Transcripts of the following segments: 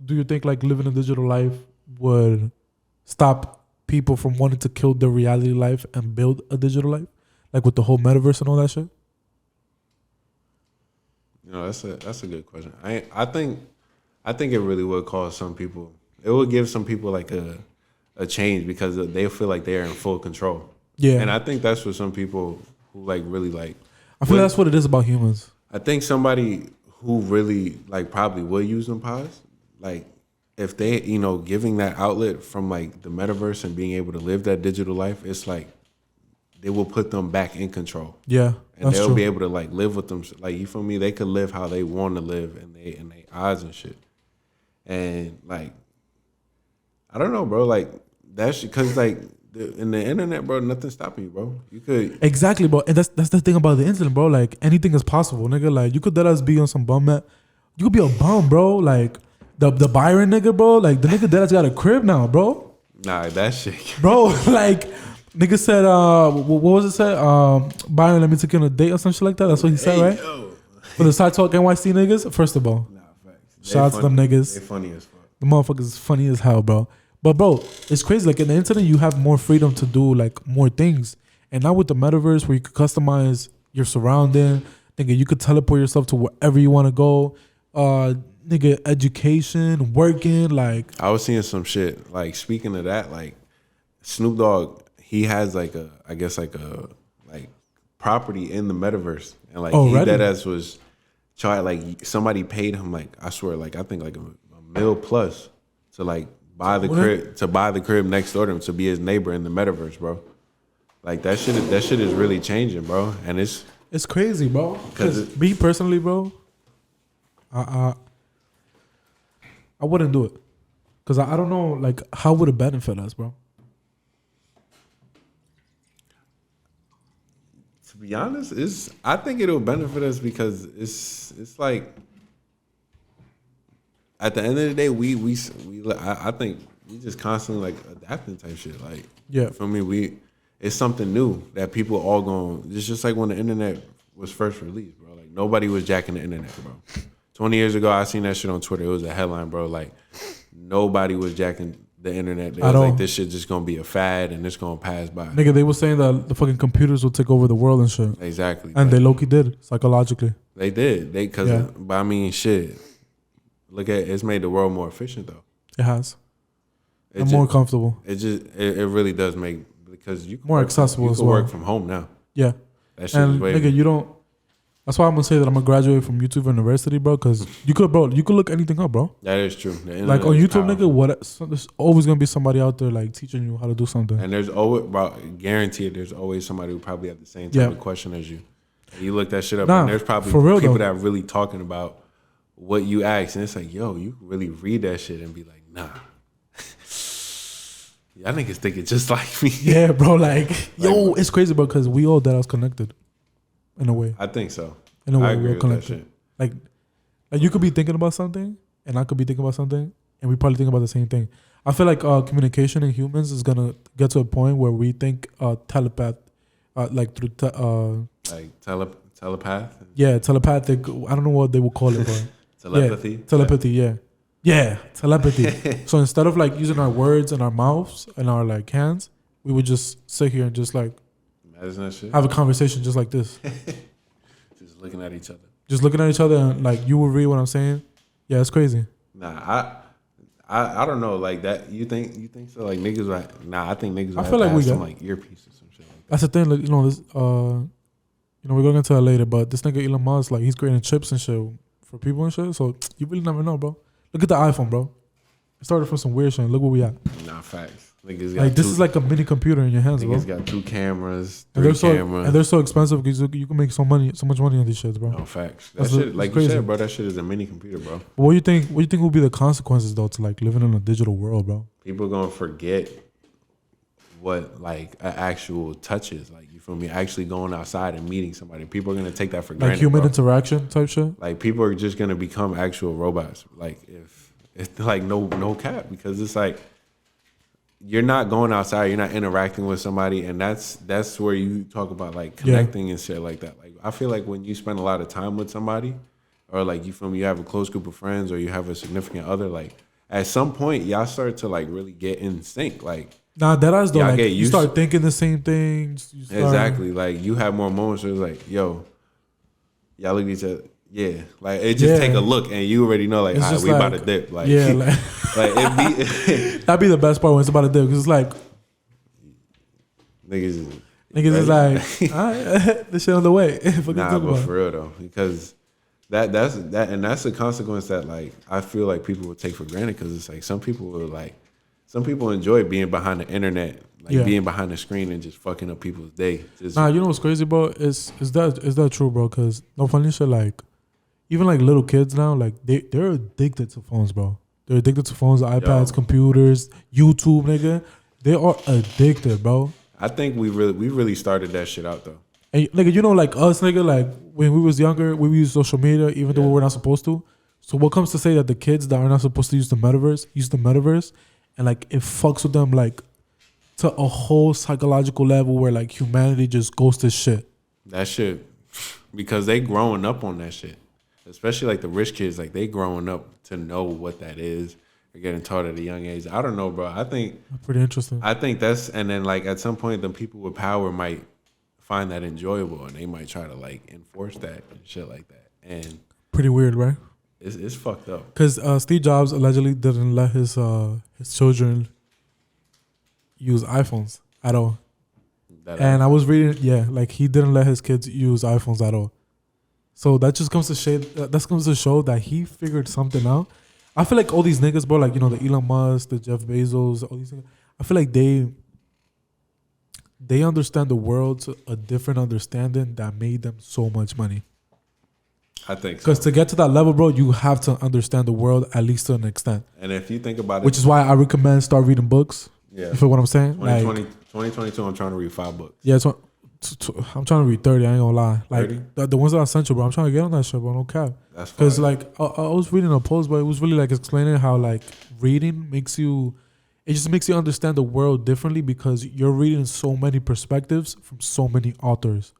do you think like living a digital life would stop people from wanting to kill their reality life and build a digital life, like with the whole metaverse and all that shit? You know, that's a good question. I think it really would cause some people. It would give some people like a change because they feel like they are in full control. Yeah, And I think that's for some people who like really like. I feel that's what it is about humans. I think somebody who really like probably will use them pods, like if they, you know, giving that outlet from like the metaverse and being able to live that digital life, it's like they will put them back in control. Yeah, and they'll be able to like live with them. Like, you feel me? They could live how they want to live in their eyes and shit. And like, I don't know, bro. Like that's because like in the internet, bro, nothing's stopping you, bro. You could exactly, bro. And that's the thing about the internet, bro. Like anything is possible, nigga. Like you could let us be on some bum that. You could be a bum, bro. Like the Byron nigga, bro. Like the nigga that's got a crib now, bro. Nah, that shit, bro. Like nigga said, what was it said? Byron, let me take you on a date or some shit like that. That's what he said, right? Yo. For the side talk NYC niggas, first of all, nah, shout out to them niggas. They funny as fuck. The motherfuckers is funny as hell, bro. But bro, it's crazy. Like in the internet, you have more freedom to do like more things. And now with the metaverse, where you could customize your surrounding, nigga, you could teleport yourself to wherever you want to go. Nigga, education, working, like. I was seeing some shit. Like speaking of that, like Snoop Dogg, he has like a, I guess like a property in the metaverse, and like he that ass was tried. Like somebody paid him like, I swear, like I think like a mil plus to like buy the crib next door to him, to be his neighbor in the metaverse, bro. Like that shit is really changing, bro. And it's crazy, bro. Because me personally, bro, I wouldn't do it. Because I don't know, like, how would it benefit us, bro? To be honest, I think it'll benefit us because it's like at the end of the day, I think we just constantly like adapting type shit. Like, yeah, for me, it's something new that people all going. It's just like when the internet was first released, bro. Like nobody was jacking the internet, bro. 20 years ago, I seen that shit on Twitter. It was a headline, bro. Like nobody was jacking the internet. They was like, this shit just gonna be a fad and it's gonna pass by. Nigga, they were saying that the fucking computers will take over the world and shit. Exactly. And they low-key did, psychologically. They did. But I mean, shit. Look at it's made the world more efficient though. It has. And more comfortable. It really does make, because you can more accessible as well. You can work from home now. Yeah. That shit is way. Nigga, you don't. That's why I'm gonna say that I'm gonna graduate from YouTube University, bro. Because you could look anything up, bro. That is true. Like on YouTube, nigga, there's always gonna be somebody out there like teaching you how to do something. And there's always, bro, guaranteed, there's always somebody who probably have the same type of question as you. And you look that shit up, and there's probably people that are really talking about what you ask, and it's like, yo, you can really read that shit and be like, nah. Y'all niggas think it's just like me. Yeah, bro. Like, yo, it's crazy, bro, because we all that us connected, in a way. I think so. In a way, we're connected. Like you could be thinking about something, and I could be thinking about something, and we probably think about the same thing. I feel like communication in humans is gonna get to a point where we think telepath, like through telepath. Yeah, telepathic. I don't know what they would call it, but telepathy. Yeah, telepathy. Yeah. Yeah, telepathy. So instead of like using our words and our mouths and our like hands, we would just sit here and just like imagine that shit. Have a conversation just like this. Just looking at each other. Just looking at each other and like you will read what I'm saying. Yeah, it's crazy. Nah, I don't know like that. You think so? Like niggas, right? Nah, I think niggas. I feel like we got some like earpiece or some shit like that. That's the thing. Like this. We're going into that later, but this nigga Elon Musk, like he's creating chips and shit for people and shit. So you really never know, bro. Look at the iPhone, bro. It started from some weird shit. Look where we at. Nah, facts. Niggas got like this is like a mini computer in your hands, bro. Niggas got 2 cameras, 3 cameras. And they're so expensive because you can make so much money on these shits, bro. No, facts. That shit, like you said, bro, that shit is a mini computer, bro. But what do you think will be the consequences, though, to like living in a digital world, bro? People are gonna forget what like an actual touch is. Like, you feel me? Actually going outside and meeting somebody. People are gonna take that for granted. Like human interaction type shit? Like people are just gonna become actual robots. Like if it's like no cap, because it's like you're not going outside, you're not interacting with somebody, and that's where you talk about like connecting and shit like that. Like I feel like when you spend a lot of time with somebody, or like you feel me, you have a close group of friends or you have a significant other, like at some point y'all start to like really get in sync. Like, nah, that is though. Like, you start thinking the same things. Exactly. Like, you have more moments where it's like, yo, y'all look at each other. Yeah, like it just take a look and you already know, like, all right, we about to dip. Like, yeah, like, that'd be the best part when it's about to dip, because it's like niggas is like, all right, this shit on the way. Nah, but for real though, because that's a consequence that like I feel like people would take for granted, because it's like some people enjoy being behind the internet, like being behind the screen and just fucking up people's day. Nah, you know what's crazy, bro? Is that true, bro? Because no funny shit, like. Even like little kids now, like they're addicted to phones, bro. They're addicted to phones, iPads, computers, YouTube, nigga. They are addicted, bro. I think we really started that shit out though. And nigga, you know, like us, nigga, like when we was younger, we use social media even though we're not supposed to. So what comes to say that the kids that are not supposed to use the metaverse, and like it fucks with them like to a whole psychological level where like humanity just goes to shit. That shit, because they growing up on that shit. Especially like the rich kids, like they growing up to know what that is. They're getting taught at a young age. I don't know, bro. I think pretty interesting. I think that's, and then like at some point, the people with power might find that enjoyable, and they might try to like enforce that and shit like that. And pretty weird, right? It's fucked up. Because Steve Jobs allegedly didn't let his children use iPhones at all. I was reading, like he didn't let his kids use iPhones at all. So that just comes to show that he figured something out. I feel like all these niggas, bro, like, you know, the Elon Musk, the Jeff Bezos, all these niggas, I feel like they understand the world to a different understanding that made them so much money. I think so. Because to get to that level, bro, you have to understand the world at least to an extent. And if you think about it, which is why I recommend start reading books. Yeah. You feel what I'm saying? 2022, I'm trying to read 5 books. Yeah, I'm trying to read 30. I ain't gonna lie. Like the ones that I sent you, bro. I'm trying to get on that shit, bro. No cap. That's because like I was reading a post, but it was really like explaining how like reading just makes you understand the world differently, because you're reading so many perspectives from so many authors.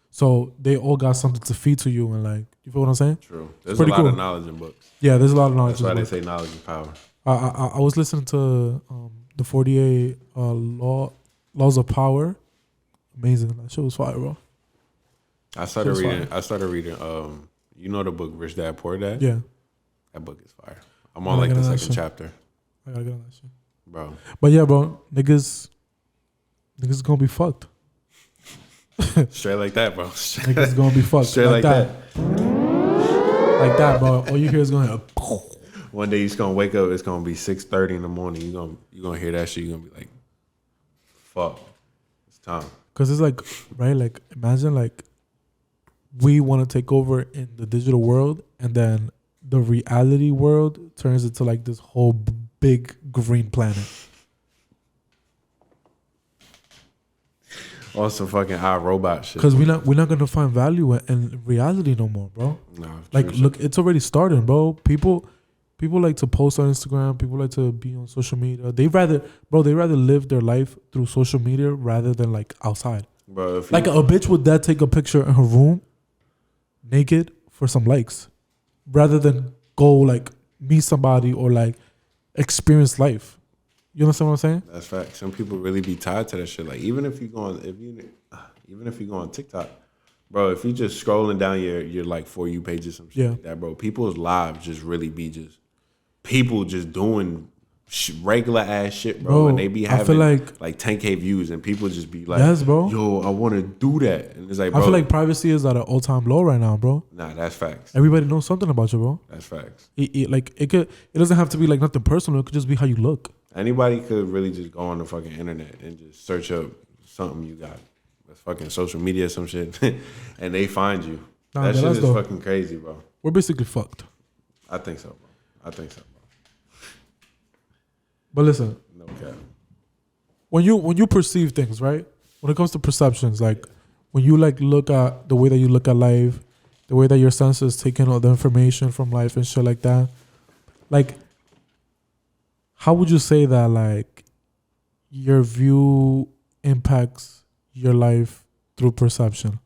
So they all got something to feed to you, and like, you feel what I'm saying? True. There's a lot of knowledge in books. Yeah, there's a lot of knowledge. That's why they say knowledge is power. I was listening to the 48 Laws of Power. Amazing. That shit was fire, bro. I started reading you know the book Rich Dad Poor Dad? Yeah. That book is fire. I'm on like the second chapter. I gotta get on that shit. Bro. But yeah, bro, niggas gonna be fucked. Straight like that, bro. Niggas gonna be fucked. Straight like that. Like that, bro. All you hear is going one day you're just gonna wake up, it's gonna be 6:30 in the morning. You're gonna hear that shit, you're gonna be like, fuck. It's time. Because it's like, right, like imagine like we want to take over in the digital world, and then the reality world turns into like this whole big green planet. Also fucking iRobot shit. Because we're not gonna find value in reality no more, bro. No, like look, it's already starting, bro. People like to post on Instagram. People like to be on social media. They rather live their life through social media rather than like outside. Bro, if like a bitch would that take a picture in her room naked for some likes, rather than go like meet somebody or like experience life. You understand what I'm saying? That's fact. Some people really be tied to that shit. Like even if you go on TikTok, bro, if you just scrolling down your like For You pages, some shit like that, bro, people's lives just really be just people just doing regular ass shit, bro, and they be having I feel like 10K views, and people just be like, yes, bro, yo, I want to do that, and it's like, bro, I feel like privacy is at an all-time low right now, bro. Nah, that's facts. Everybody knows something about you, bro. That's facts. It doesn't have to be like nothing personal. It could just be how you look. Anybody could really just go on the fucking internet and just search up something you got, that's fucking social media, some shit, and they find you. Nah, that shit is fucking crazy, bro. We're basically fucked. I think so, bro. But listen, no cap. When you perceive things, right? When it comes to perceptions, like when you like look at the way that you look at life, the way that your senses take in all the information from life and shit like that, like how would you say that like your view impacts your life through perception?